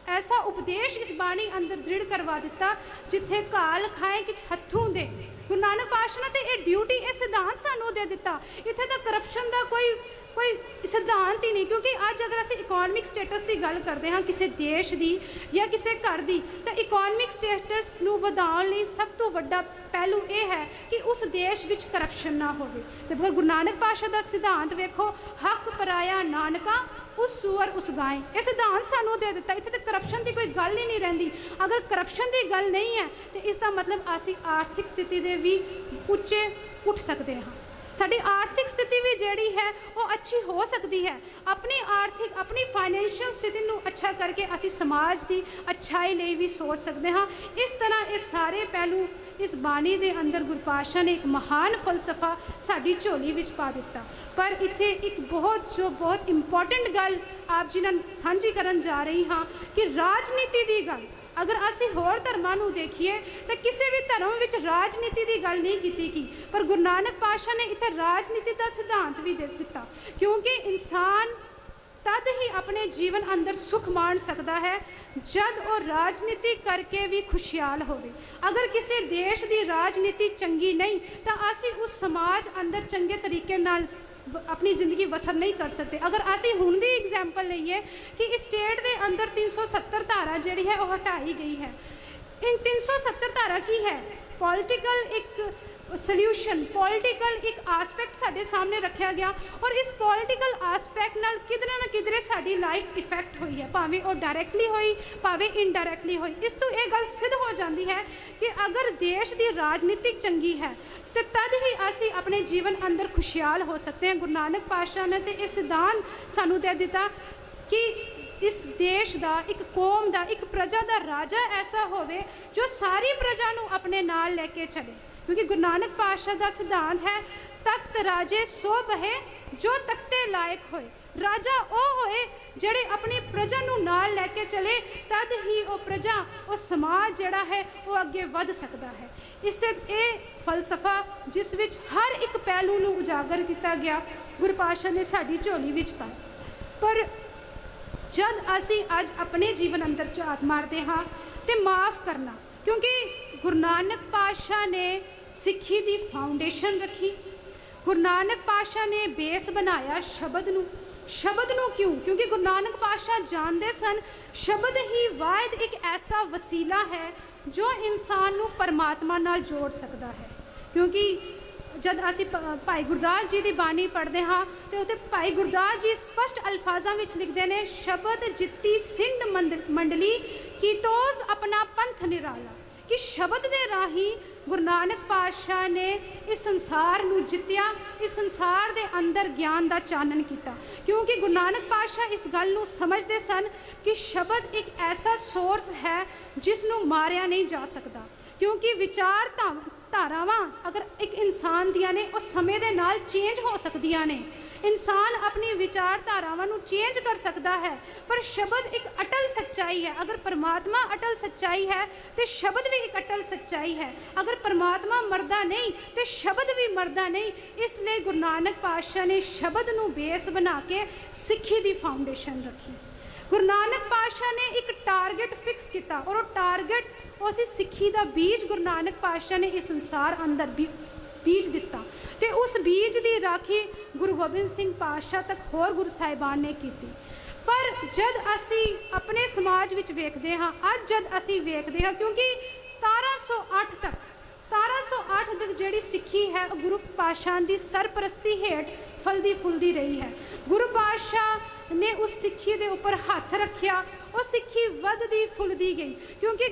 ਐਸਾ ਉਪਦੇਸ਼ ਇਸ ਬਾਣੀ ਅੰਦਰ ਦ੍ਰਿੜ ਕਰਵਾ ਦਿੱਤਾ, ਜਿੱਥੇ ਘਾਲ ਖਾਏ ਕਿਛ ਹੱਥੋਂ ਦੇ। ਗੁਰੂ ਨਾਨਕ ਪਾਤਸ਼ਾਹ ਨੇ ਤੇ ਇਹ ਡਿਊਟੀ, ਇਹ ਸਿਧਾਂਤ ਸਾਨੂੰ ਦੇ ਦਿੱਤਾ। ਇੱਥੇ ਤਾਂ ਕਰਪਸ਼ਨ ਦਾ ਕੋਈ ਸਿਧਾਂਤ ਹੀ ਨਹੀਂ। ਕਿਉਂਕਿ ਅੱਜ ਅਗਰ ਅਸੀਂ ਇਕਨੋਮਿਕ ਸਟੇਟਸ ਦੀ ਗੱਲ ਕਰਦੇ ਹਾਂ ਕਿਸੇ ਦੇਸ਼ ਦੀ ਜਾਂ ਕਿਸੇ ਘਰ ਦੀ, ਤਾਂ ਇਕਨੋਮਿਕ ਸਟੇਟਸ ਨੂੰ ਵਧਾਉਣ ਲਈ ਸਭ ਤੋਂ ਵੱਡਾ ਪਹਿਲੂ ਇਹ ਹੈ ਕਿ ਉਸ ਦੇਸ਼ ਵਿੱਚ ਕਰਪਸ਼ਨ ਨਾ ਹੋਵੇ। ਤੇ ਗੁਰੂ ਨਾਨਕ ਪਾਤਸ਼ਾਹ ਦਾ ਸਿਧਾਂਤ ਵੇਖੋ, ਹੱਕ ਪਰਾਇਆ ਨਾਨਕਾ ਉਸ ਸੂਰ ਉਸ ਗਾਏ। ਇਹ ਸਿਧਾਂਤ ਸਾਨੂੰ ਦੇ ਦਿੱਤਾ। ਇੱਥੇ ਤਾਂ ਕਰਪਸ਼ਨ ਦੀ ਕੋਈ ਗੱਲ ਹੀ ਨਹੀਂ ਰਹਿੰਦੀ। ਅਗਰ ਕਰਪਸ਼ਨ ਦੀ ਗੱਲ ਨਹੀਂ ਹੈ ਤੇ ਇਸ ਦਾ ਮਤਲਬ ਅਸੀਂ ਆਰਥਿਕ ਸਥਿਤੀ ਦੇ ਵੀ ਉੱਚੇ ਉੱਠ ਸਕਦੇ ਹਾਂ। ਸਾਡੀ ਆਰਥਿਕ ਸਥਿਤੀ ਵੀ ਜਿਹੜੀ ਹੈ ਉਹ ਅੱਛੀ ਹੋ ਸਕਦੀ ਹੈ। ਆਪਣੀ ਫਾਈਨੈਂਸ਼ੀਅਲ ਸਥਿਤੀ ਨੂੰ ਅੱਛਾ ਕਰਕੇ ਅਸੀਂ ਸਮਾਜ ਦੀ ਅੱਛਾਈ ਲਈ ਵੀ ਸੋਚ ਸਕਦੇ ਹਾਂ। ਇਸ ਤਰ੍ਹਾਂ ਇਹ ਸਾਰੇ ਪਹਿਲੂ ਇਸ ਬਾਣੀ ਦੇ ਅੰਦਰ ਗੁਰੂ ਪਾਤਸ਼ਾਹ ਨੇ ਇੱਕ ਮਹਾਨ ਫਲਸਫਾ ਸਾਡੀ ਝੋਲੀ ਵਿੱਚ ਪਾ ਦਿੱਤਾ। ਪਰ ਇੱਥੇ ਇੱਕ ਬਹੁਤ ਇੰਪੋਰਟੈਂਟ ਗੱਲ ਆਪ ਜੀ ਨਾਲ ਸਾਂਝੀ ਕਰਨ ਜਾ ਰਹੀ ਹਾਂ ਕਿ ਰਾਜਨੀਤੀ ਦੀ ਗੱਲ ਅਗਰ ਅਸੀਂ ਹੋਰ ਧਰਮਾਂ ਨੂੰ ਦੇਖੀਏ ਤਾਂ ਕਿਸੇ ਵੀ ਧਰਮ ਵਿੱਚ ਰਾਜਨੀਤੀ ਦੀ ਗੱਲ ਨਹੀਂ ਕੀਤੀ ਗਈ, ਪਰ ਗੁਰੂ ਨਾਨਕ ਪਾਤਸ਼ਾਹ ਨੇ ਇੱਥੇ ਰਾਜਨੀਤੀ ਦਾ ਸਿਧਾਂਤ ਵੀ ਦੇ ਦਿੱਤਾ। ਕਿਉਂਕਿ ਇਨਸਾਨ ਤਦ ਹੀ ਆਪਣੇ ਜੀਵਨ ਅੰਦਰ ਸੁਖ ਮਾਣ ਸਕਦਾ ਹੈ ਜਦ ਉਹ ਰਾਜਨੀਤੀ ਕਰਕੇ ਵੀ ਖੁਸ਼ਹਾਲ ਹੋਵੇ। ਅਗਰ ਕਿਸੇ ਦੇਸ਼ ਦੀ ਰਾਜਨੀਤੀ ਚੰਗੀ ਨਹੀਂ ਤਾਂ ਅਸੀਂ ਉਸ ਸਮਾਜ ਅੰਦਰ ਚੰਗੇ ਤਰੀਕੇ ਨਾਲ ਆਪਣੀ ਜ਼ਿੰਦਗੀ ਬਸਰ ਨਹੀਂ ਕਰ ਸਕਦੇ। ਅਗਰ ਅਸੀਂ ਹੁਣ ਦੀ ਐਗਜ਼ਾਮਪਲ ਲਈਏ ਕਿ ਇਸ ਸਟੇਟ ਦੇ ਅੰਦਰ 370 ਧਾਰਾ ਜਿਹੜੀ ਹੈ ਉਹ ਹਟਾਈ ਗਈ ਹੈ। ਇਨ 370 ਧਾਰਾ ਕੀ ਹੈ? ਪੋਲੀਟੀਕਲ ਇੱਕ ਸੋਲਿਊਸ਼ਨ, ਪੋਲੀਟੀਕਲ ਇੱਕ ਆਸਪੈਕਟ ਸਾਡੇ ਸਾਹਮਣੇ ਰੱਖਿਆ ਗਿਆ ਔਰ ਇਸ ਪੋਲੀਟੀਕਲ ਆਸਪੈਕਟ ਨਾਲ ਕਿਧਰੇ ਨਾ ਕਿਧਰੇ ਸਾਡੀ ਲਾਈਫ ਇਫੈਕਟ ਹੋਈ ਹੈ, ਭਾਵੇਂ ਉਹ ਡਾਇਰੈਕਟਲੀ ਹੋਈ ਭਾਵੇਂ ਇਨਡਾਇਰੈਕਟਲੀ ਹੋਈ। ਇਸ ਤੋਂ ਇਹ ਗੱਲ ਸਿੱਧ ਹੋ ਜਾਂਦੀ ਹੈ ਕਿ ਅਗਰ ਦੇਸ਼ ਦੀ ਰਾਜਨੀਤੀ ਚੰਗੀ ਹੈ ਤੇ ਤਦ ਹੀ ਅਸੀਂ ਆਪਣੇ ਜੀਵਨ ਅੰਦਰ ਖੁਸ਼ਹਾਲ ਹੋ ਸਕਦੇ ਹਾਂ। ਗੁਰੂ ਨਾਨਕ ਪਾਤਸ਼ਾਹ ਨੇ ਤੇ ਇਹ ਸਿਧਾਂਤ ਸਾਨੂੰ ਦੇ ਦਿੱਤਾ ਕਿ ਇਸ ਦੇਸ਼ ਦਾ, ਇੱਕ ਕੌਮ ਦਾ, ਇੱਕ ਪ੍ਰਜਾ ਦਾ ਰਾਜਾ ਐਸਾ ਹੋਵੇ ਜੋ ਸਾਰੀ ਪ੍ਰਜਾ ਨੂੰ ਆਪਣੇ ਨਾਲ ਲੈ ਕੇ ਚਲੇ। ਕਿਉਂਕਿ ਗੁਰੂ ਨਾਨਕ ਪਾਤਸ਼ਾਹ ਦਾ ਸਿਧਾਂਤ ਹੈ, ਤਖਤ ਰਾਜੇ ਸੋ ਬਹੇ ਜੋ ਤਖਤੇ ਲਾਇਕ ਹੋਏ। राजा ਉਹ ਹੋਏ ਜਿਹੜੇ ਆਪਣੀ ਪ੍ਰਜਾ ਨੂੰ ਨਾਲ ਲੈ ਕੇ ਚਲੇ, ਤਦ ਹੀ ਉਹ ਪ੍ਰਜਾ, ਉਹ ਸਮਾਜ ਜਿਹੜਾ ਹੈ ਉਹ ਅੱਗੇ ਵੱਧ ਸਕਦਾ ਹੈ। ਇਸੇ ਇਹ ਫਲਸਫਾ ਜਿਸ ਵਿੱਚ ਹਰ ਇੱਕ ਪਹਿਲੂ ਨੂੰ ਉਜਾਗਰ ਕੀਤਾ ਗਿਆ, ਗੁਰੂ ਪਾਤਸ਼ਾਹ ਨੇ ਸਾਡੀ ਝੋਲੀ ਵਿੱਚ ਪਾਇਆ। ਪਰ ਜਦ ਅਸੀਂ ਅੱਜ ਆਪਣੇ ਜੀਵਨ ਅੰਦਰ ਝਾਤ ਮਾਰਦੇ ਹਾਂ ਤੇ ਮਾਫ ਕਰਨਾ, ਕਿਉਂਕਿ ਗੁਰੂ ਨਾਨਕ ਪਾਤਸ਼ਾਹ ਨੇ ਸਿੱਖੀ ਦੀ ਫਾਊਂਡੇਸ਼ਨ ਰੱਖੀ, ਗੁਰੂ ਨਾਨਕ ਪਾਤਸ਼ਾਹ ਨੇ ਬੇਸ ਬਣਾਇਆ ਸ਼ਬਦ ਨੂੰ। ਸ਼ਬਦ ਨੂੰ ਕਿਉਂ? ਕਿਉਂਕਿ ਗੁਰੂ ਨਾਨਕ ਪਾਤਸ਼ਾਹ ਜਾਣਦੇ ਸਨ ਸ਼ਬਦ ਹੀ ਵਾਹਿਦ ਇੱਕ ਐਸਾ ਵਸੀਲਾ ਹੈ ਜੋ ਇਨਸਾਨ ਨੂੰ ਪਰਮਾਤਮਾ ਨਾਲ ਜੋੜ ਸਕਦਾ ਹੈ। ਕਿਉਂਕਿ ਜਦ ਅਸੀਂ ਭਾਈ ਗੁਰਦਾਸ ਜੀ ਦੀ ਬਾਣੀ ਪੜ੍ਹਦੇ ਹਾਂ ਤੇ ਉੱਥੇ ਭਾਈ ਗੁਰਦਾਸ ਜੀ ਸਪਸ਼ਟ ਅਲਫਾਜ਼ਾਂ ਵਿੱਚ ਲਿਖਦੇ ਨੇ, ਸ਼ਬਦ ਜਿੱਤੀ ਸਿੰਡ ਮੰਡਲੀ ਕੀਤੋਸ ਆਪਣਾ ਪੰਥ ਨਿਰਾਲਾ, ਕਿ ਸ਼ਬਦ ਦੇ ਰਾਹੀਂ ਗੁਰੂ ਨਾਨਕ ਪਾਤਸ਼ਾਹ ਨੇ ਇਸ ਸੰਸਾਰ ਨੂੰ ਜਿੱਤਿਆ, ਇਸ ਸੰਸਾਰ ਦੇ ਅੰਦਰ ਗਿਆਨ ਦਾ ਚਾਨਣ ਕੀਤਾ। ਕਿਉਂਕਿ ਗੁਰੂ ਨਾਨਕ ਪਾਤਸ਼ਾਹ ਇਸ ਗੱਲ ਨੂੰ ਸਮਝਦੇ ਸਨ ਕਿ ਸ਼ਬਦ ਇੱਕ ਐਸਾ ਸੋਰਸ ਹੈ ਜਿਸ ਨੂੰ ਮਾਰਿਆ ਨਹੀਂ ਜਾ ਸਕਦਾ। ਕਿਉਂਕਿ ਵਿਚਾਰ ਧਾਰਾਵਾਂ ਅਗਰ ਇੱਕ ਇਨਸਾਨ ਦੀਆਂ ਨੇ, ਉਹ ਸਮੇਂ ਦੇ ਨਾਲ ਚੇਂਜ ਹੋ ਸਕਦੀਆਂ ਨੇ। ਇਨਸਾਨ ਆਪਣੀ ਵਿਚਾਰਧਾਰਾਵਾਂ ਨੂੰ ਚੇਂਜ ਕਰ ਸਕਦਾ ਹੈ, ਪਰ ਸ਼ਬਦ ਇੱਕ ਅਟਲ ਸੱਚਾਈ ਹੈ। ਅਗਰ ਪਰਮਾਤਮਾ ਅਟਲ ਸੱਚਾਈ ਹੈ ਤੇ ਸ਼ਬਦ ਵੀ ਇੱਕ ਅਟਲ ਸੱਚਾਈ ਹੈ। ਅਗਰ ਪਰਮਾਤਮਾ ਮਰਦਾ ਨਹੀਂ ਤੇ ਸ਼ਬਦ ਵੀ ਮਰਦਾ ਨਹੀਂ। ਇਸ ਲਈ ਗੁਰੂ ਨਾਨਕ ਪਾਤਸ਼ਾਹ ਨੇ ਸ਼ਬਦ ਨੂੰ ਬੇਸ ਬਣਾ ਕੇ ਸਿੱਖੀ ਦੀ ਫਾਊਂਡੇਸ਼ਨ ਰੱਖੀ। ਗੁਰੂ ਨਾਨਕ ਪਾਤਸ਼ਾਹ ਨੇ ਇੱਕ ਟਾਰਗੇਟ ਫਿਕਸ ਕੀਤਾ, ਔਰ ਉਹ ਟਾਰਗੇਟ ਉਹ ਸੀ ਸਿੱਖੀ ਦਾ ਬੀਜ ਗੁਰੂ ਨਾਨਕ ਪਾਤਸ਼ਾਹ ਨੇ ਇਸ ਸੰਸਾਰ ਅੰਦਰ ਬੀਜ ਦਿੱਤਾ, ਤੇ ਉਸ ਬੀਜ ਦੀ ਰਾਖੀ ਗੁਰੂ ਗੋਬਿੰਦ ਸਿੰਘ ਪਾਤਸ਼ਾਹ ਤੱਕ ਹੋਰ ਗੁਰੂ ਸਾਹਿਬਾਨ ਨੇ ਕੀਤੀ। ਪਰ ਜਦ ਅਸੀਂ ਆਪਣੇ ਸਮਾਜ ਵਿੱਚ ਵੇਖਦੇ ਹਾਂ, ਅੱਜ ਜਦ ਅਸੀਂ ਵੇਖਦੇ ਹਾਂ, ਕਿਉਂਕਿ 1708 ਤੱਕ ਜਿਹੜੀ ਸਿੱਖੀ ਹੈ ਉਹ ਗੁਰੂ ਪਾਤਸ਼ਾਹ ਦੀ ਸਰਪ੍ਰਸਤੀ ਹੇਠ ਫਲਦੀ ਫੁੱਲਦੀ ਰਹੀ ਹੈ। ਗੁਰੂ ਪਾਤਸ਼ਾਹ ਨੇ ਉਸ ਸਿੱਖੀ ਦੇ ਉੱਪਰ ਹੱਥ ਰੱਖਿਆ, ਉਹ ਸਿੱਖੀ ਵੱਧਦੀ ਫੁੱਲਦੀ ਗਈ। ਕਿਉਂਕਿ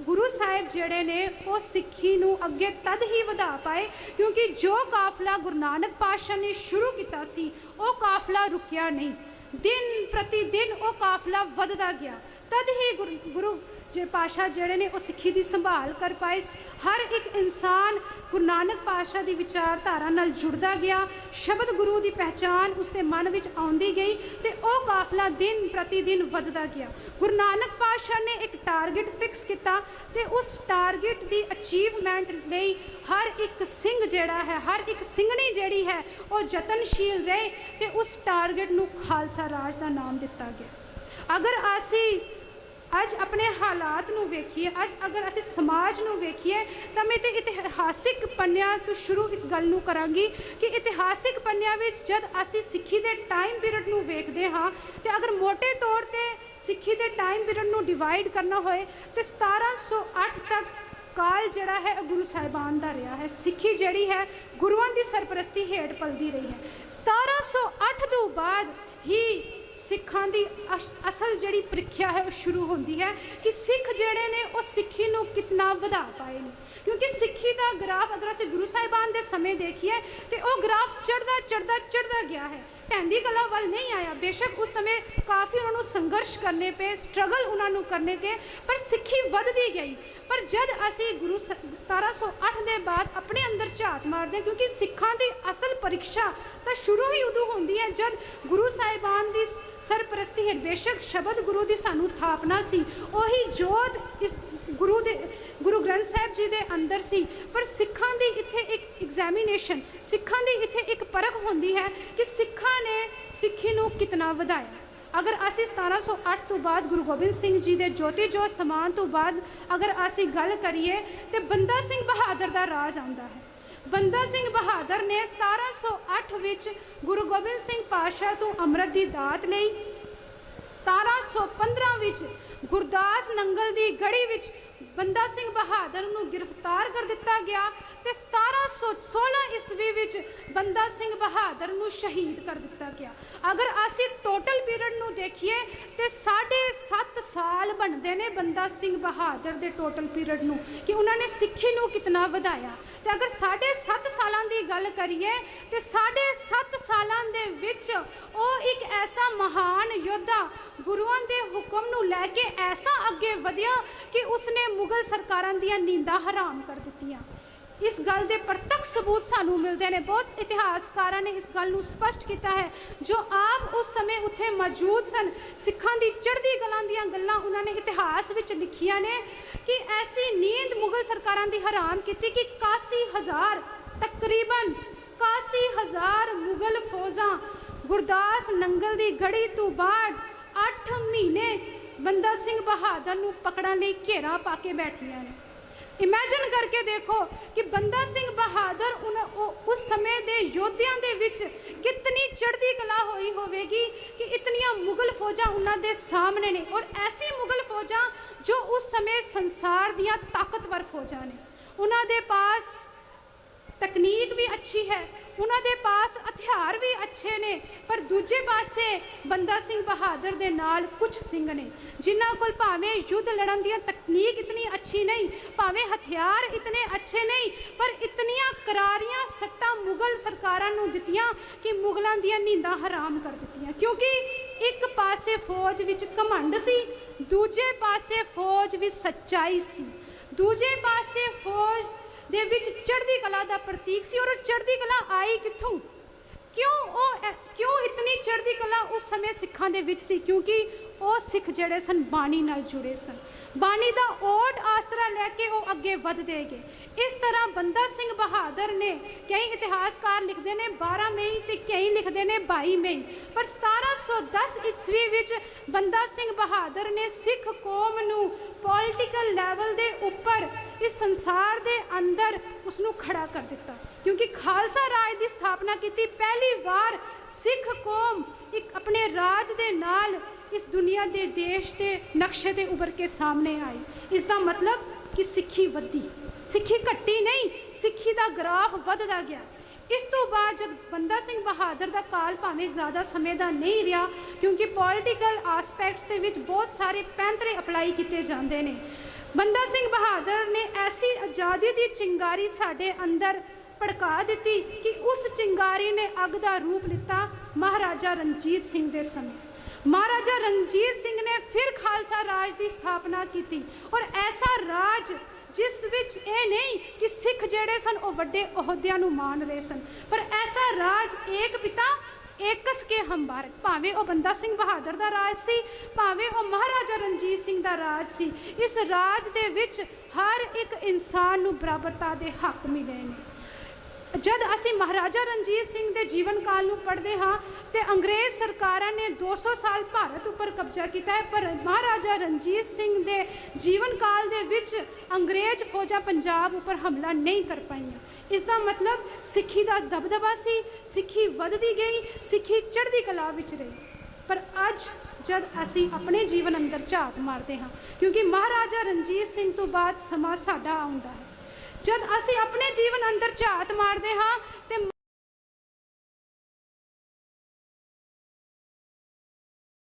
ਗੁਰੂ ਸਾਹਿਬ ਜਿਹੜੇ ਨੇ ਉਹ ਸਿੱਖੀ ਨੂੰ ਅੱਗੇ ਤਦ ਹੀ ਵਧਾ ਪਾਏ ਕਿਉਂਕਿ ਜੋ ਕਾਫਲਾ ਗੁਰੂ ਨਾਨਕ ਪਾਤਸ਼ਾਹ ਨੇ ਸ਼ੁਰੂ ਕੀਤਾ ਸੀ, ਉਹ ਕਾਫਲਾ ਰੁਕਿਆ ਨਹੀਂ। ਦਿਨ ਪ੍ਰਤੀ ਦਿਨ ਉਹ ਕਾਫਲਾ ਵੱਧਦਾ ਗਿਆ। ਤਦ ਹੀ ਗੁਰੂ ਜੇ ਪਾਤਸ਼ਾਹ ਜਿਹੜੇ ਨੇ ਉਹ ਸਿੱਖੀ ਦੀ ਸੰਭਾਲ ਕਰ ਪਾਏ। ਹਰ ਇੱਕ ਇਨਸਾਨ ਗੁਰੂ ਨਾਨਕ ਪਾਤਸ਼ਾਹ ਦੀ ਵਿਚਾਰਧਾਰਾ ਨਾਲ ਜੁੜਦਾ ਗਿਆ। ਸ਼ਬਦ ਗੁਰੂ ਦੀ ਪਹਿਚਾਨ ਉਸਦੇ ਮਨ ਵਿੱਚ ਆਉਂਦੀ ਗਈ ਤੇ ਉਹ ਕਾਫਲਾ ਦਿਨ ਪ੍ਰਤੀ ਦਿਨ ਵੱਧਦਾ ਗਿਆ। ਗੁਰੂ ਨਾਨਕ ਪਾਤਸ਼ਾਹ ਨੇ ਇੱਕ ਟਾਰਗੇਟ ਫਿਕਸ ਕੀਤਾ ਤੇ ਉਸ ਟਾਰਗੇਟ ਦੀ ਅਚੀਵਮੈਂਟ ਲਈ ਹਰ ਇੱਕ ਸਿੰਘ ਜਿਹੜਾ ਹੈ, ਹਰ ਇੱਕ ਸਿੰਘਣੀ ਜਿਹੜੀ ਹੈ ਉਹ ਯਤਨਸ਼ੀਲ ਰਹੇ ਤੇ ਉਸ ਟਾਰਗੇਟ ਨੂੰ ਖਾਲਸਾ ਰਾਜ ਦਾ ਨਾਮ ਦਿੱਤਾ ਗਿਆ। ਅਗਰ ਅਸੀਂ ਅੱਜ ਆਪਣੇ ਹਾਲਾਤ ਨੂੰ ਵੇਖੀਏ, ਅੱਜ ਅਗਰ ਅਸੀਂ ਸਮਾਜ ਨੂੰ ਵੇਖੀਏ, ਤਾਂ ਮੈਂ ਤੇ ਇਤਿਹਾਸਿਕ ਪੰਨਿਆਂ ਤੋਂ ਸ਼ੁਰੂ ਇਸ ਗੱਲ ਨੂੰ ਕਰਾਂਗੀ ਕਿ ਇਤਿਹਾਸਿਕ ਪੰਨਿਆਂ ਵਿੱਚ ਜਦ ਅਸੀਂ ਸਿੱਖੀ ਦੇ ਟਾਈਮ ਪੀਰੀਅਡ ਨੂੰ ਵੇਖਦੇ ਹਾਂ ਤੇ ਅਗਰ ਮੋਟੇ ਤੌਰ ਤੇ ਸਿੱਖੀ ਦੇ ਟਾਈਮ ਪੀਰੀਅਡ ਨੂੰ ਡਿਵਾਈਡ ਕਰਨਾ ਹੋਏ ਤੇ 1708 ਤੱਕ ਕਾਲ ਜਿਹੜਾ ਹੈ ਗੁਰੂ ਸਾਹਿਬਾਨ ਦਾ ਰਿਹਾ ਹੈ। ਸਿੱਖੀ ਜਿਹੜੀ ਹੈ ਗੁਰੂਆਂ ਦੀ ਸਰਪ੍ਰਸਤੀ ਹੇਠ ਪਲਦੀ ਰਹੀ ਹੈ। 1708 ਤੋਂ ਬਾਅਦ ਹੀ ਸਿੱਖਾਂ ਦੀ ਅਸਲ ਜਿਹੜੀ ਪ੍ਰੀਖਿਆ ਹੈ ਉਹ ਸ਼ੁਰੂ ਹੁੰਦੀ ਹੈ ਕਿ ਸਿੱਖ ਜਿਹੜੇ ਨੇ ਉਹ ਸਿੱਖੀ ਨੂੰ ਕਿਤਨਾ ਵਧਾ ਪਾਏ ਨੇ। ਕਿਉਂਕਿ ਸਿੱਖੀ ਦਾ ਗ੍ਰਾਫ ਅਗਰ ਅਸੀਂ ਗੁਰੂ ਸਾਹਿਬਾਨ ਦੇ ਸਮੇਂ ਦੇਖੀਏ ਤੇ ਉਹ ਗ੍ਰਾਫ ਚੜ੍ਹਦਾ ਗਿਆ ਹੈ, ਢਹਿੰਦੀ ਕਲਾ ਵੱਲ ਨਹੀਂ ਆਇਆ। ਬੇਸ਼ੱਕ ਉਸ ਸਮੇਂ ਕਾਫੀ ਉਹਨਾਂ ਨੂੰ ਸੰਘਰਸ਼ ਕਰਨੇ ਪਏ, ਸਟਰਗਲ ਉਹਨਾਂ ਨੂੰ ਕਰਨੇ ਪਏ, ਪਰ ਸਿੱਖੀ ਵੱਧਦੀ ਗਈ। ਪਰ ਜਦ ਅਸੀਂ ਗੁਰੂ 1708 ਦੇ ਬਾਅਦ ਆਪਣੇ ਅੰਦਰ ਝਾਤ ਮਾਰਦੇ, ਕਿਉਂਕਿ ਸਿੱਖਾਂ ਦੀ ਅਸਲ ਪਰੀਖਿਆ ਤਾਂ ਸ਼ੁਰੂ ਹੀ ਉਦੋਂ ਹੁੰਦੀ ਹੈ ਜਦ ਗੁਰੂ ਸਾਹਿਬਾਨ ਦੀ ਸਰਪ੍ਰਸਤੀ ਹੇਠ, ਬੇਸ਼ੱਕ ਸ਼ਬਦ ਗੁਰੂ ਦੀ ਸਾਨੂੰ ਥਾਪਨਾ ਸੀ, ਉਹੀ ਜੋਤ ਇਸ ਗੁਰੂ ਗ੍ਰੰਥ ਸਾਹਿਬ ਜੀ ਦੇ ਅੰਦਰ ਸੀ, ਪਰ ਸਿੱਖਾਂ ਦੀ ਇੱਥੇ ਇੱਕ ਐਗਜ਼ਾਮੀਨੇਸ਼ਨ, ਸਿੱਖਾਂ ਦੀ ਇੱਥੇ ਇੱਕ ਪਰਖ ਹੁੰਦੀ ਹੈ ਕਿ ਸਿੱਖਾਂ ਨੇ ਸਿੱਖੀ ਨੂੰ ਕਿਤਨਾ ਵਧਾਇਆ। ਅਗਰ ਅਸੀਂ 1708 ਤੋਂ ਬਾਅਦ ਗੁਰੂ ਗੋਬਿੰਦ ਸਿੰਘ ਜੀ ਦੇ ਜੋਤੀ ਜੋਤ ਸਮਾਨ ਤੋਂ ਬਾਅਦ ਅਗਰ ਅਸੀਂ ਗੱਲ ਕਰੀਏ ਤੇ ਬੰਦਾ ਸਿੰਘ ਬਹਾਦਰ ਦਾ ਰਾਜ ਆਉਂਦਾ ਹੈ। ਬੰਦਾ ਸਿੰਘ ਬਹਾਦਰ ਨੇ 1708 ਵਿੱਚ ਗੁਰੂ ਗੋਬਿੰਦ ਸਿੰਘ ਪਾਤਸ਼ਾਹ ਤੋਂ ਅੰਮ੍ਰਿਤ ਦੀ ਦਾਤ ਲਈ। 1715 ਵਿੱਚ ਗੁਰਦਾਸ ਨੰਗਲ ਦੀ ਗੜੀ ਵਿੱਚ ਬੰਦਾ ਸਿੰਘ ਬਹਾਦਰ ਨੂੰ ਗ੍ਰਿਫਤਾਰ ਕਰ ਦਿੱਤਾ ਗਿਆ ਤੇ 1716 ਈਸਵੀ ਵਿੱਚ ਬੰਦਾ ਸਿੰਘ ਬਹਾਦਰ ਨੂੰ ਸ਼ਹੀਦ ਕਰ ਦਿੱਤਾ ਗਿਆ। ਅਗਰ ਅਸੀਂ ਟੋਟਲ ਪੀਰੀਅਡ ਨੂੰ ਦੇਖੀਏ ਤੇ 7.5 ਸਾਲ ਬਣਦੇ ਨੇ ਬੰਦਾ ਸਿੰਘ ਬਹਾਦਰ ਦੇ ਟੋਟਲ ਪੀਰੀਅਡ ਨੂੰ ਕਿ ਉਹਨਾਂ ਨੇ ਸਿੱਖੀ ਨੂੰ ਕਿਤਨਾ ਵਧਾਇਆ। ਤੇ ਅਗਰ 7.5 ਸਾਲਾਂ ਦੀ ਗੱਲ ਕਰੀਏ ਤੇ 7.5 ਸਾਲਾਂ ਦੇ ਵਿੱਚ ਉਹ ਇੱਕ ਐਸਾ ਮਹਾਨ ਯੋਧਾ ਗੁਰੂਆਂ ਦੇ ਹੁਕਮ ਨੂੰ ਲੈ ਕੇ ਐਸਾ ਅੱਗੇ ਵਧਿਆ ਕਿ ਉਸਨੇ ਮੁਗਲ ਸਰਕਾਰਾਂ ਦੀਆਂ ਨੀਂਦਾਂ ਹਰਾਮ ਕਰ ਦਿੱਤੀਆਂ। इस गल के प्रतक सबूत सानू मिलते हैं। बहुत इतिहासकारां ने इस गल नूं स्पष्ट किया है, जो आप उस समय उत्थे मौजूद सन, सिखां दी चढ़दी कलां दीयां गल्लां उन्होंने इतिहास विच लिखियां ने कि ऐसी नींद मुगल सरकारां दी हराम की कि 81,000 तकरीबन 81,000 मुगल फौजां गुरदास नंगल दी गढ़ी तो बाद 8 महीने बंदा सिंह बहादुर नूं पकड़न लई घेरा पा के बैठियां ने। इमेजिन करके देखो कि बंदा सिंह बहादुर उस समय के योद्धियां दे विच कितनी चढ़ती कला हुई होवेगी कि इतनियां मुगल फौजां उन्होंने सामने ने, और ऐसी मुगल फौजां जो उस समय संसार दियां ताकतवर फौजां ने। उन्होंने पास तकनीक भी अच्छी है, उन्होंने पास हथियार भी अच्छे ने, पर दूजे पासे बंदा सिंह बहादुर दे नाल कुछ सिंह ने जिन्हां कोल भावें युद्ध लड़न दी तकनीक इतनी अच्छी नहीं, भावें हथियार इतने अच्छे नहीं, पर इतनियां करारियां सट्टां मुगल सरकारां नूं दित्तियां कि मुगलां दियां नींदां हराम कर दित्तियां। क्योंकि एक पासे फौज विच घमंड सी, दूजे पासे फौज विच सच्चाई सी, दूजे पासे फौज दे विच चढ़दी कला दा प्रतीक सी। और चढ़दी कला आई कित्थों? क्यों इतनी चढ़दी कला उस समय सिखां दे विच सी? क्योंकि वो सिख जड़े सन बाणी नाल जुड़े सन, बाणी दा ओट आसरा लैके वो अगे वधदे गए। इस तरह बंदा सिंह बहादुर ने, कई इतिहासकार लिखते हैं 12 मई तो कई लिखते हैं 22 मई, पर 1710 ईस्वी विच बंदा सिंह बहादुर ने सिख कौम नूं पॉलिटिकल लैवल के उपर इस संसार के अंदर उसनूं खड़ा कर दिता। क्योंकि खालसा राज की स्थापना की पहली बार सिख कौम एक अपने राज के नाल इस दुनिया के देश के नक्शे के उभर के सामने आई। इसका मतलब कि सिक्खी वधी, सिक्खी घटी नहीं, सिक्खी का ग्राफ वधदा गया। इस तो बाद जब बंदा सिंह बहादुर का काल भावें ज़्यादा समय का नहीं रहा, क्योंकि पॉलिटिकल आसपैक्ट्स के विच बहुत सारे पैंतरे अपलाई किए जाते हैं। बंदा सिंह बहादुर ने ऐसी आज़ादी की चिंगारी साढ़े अंदर भड़का दी कि उस चिंगारी ने अग का रूप लिता महाराजा रणजीत सिंह के समय। महाराजा रणजीत सिंह ने फिर खालसा राज की स्थापना की, और ऐसा राज जिस विच ये नहीं कि सिख जेड़े सन वो वड्डे ओहदियां नूं मान रहे सन, पर ऐसा राज एक पिता एकस के हम्बार, भावें वो बंदा सिंह बहादुर का राज सी, भावें वो महाराजा रणजीत सिंह का राज सी। इस राज दे विच हर एक इंसान नूं बराबरता के हक मिले ने। जद असी महाराजा रणजीत सिंह के जीवन काल नूं पढ़ते हाँ तो अंग्रेज सरकारां ने 200 साल भारत उपर कब्जा किया है, पर महाराजा रणजीत सिंह के जीवन काल दे विच अंग्रेज फौजा पंजाब उपर हमला नहीं कर पाईयां। इसका मतलब सिक्खी का दबदबा सी, सिक्खी वधदी गई, सिक्खी चढ़दी कला विच रही। पर अज जद असी अपने जीवन अंदर झात मारते हाँ, क्योंकि महाराजा रणजीत सिंह तो बाद समा साडा आउंदा है, जब असी अपने जीवन अंदर झात मारते हाँ